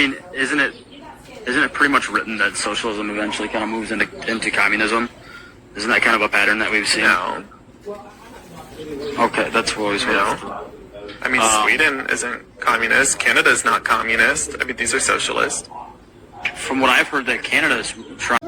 mean, isn't it pretty much written that socialism eventually kind of moves into communism? Isn't that kind of a pattern that we've seen? No. Okay, that's always what I mean, Sweden isn't communist. Canada's not communist. I mean, these are socialist. From what I've heard, that Canada's trying.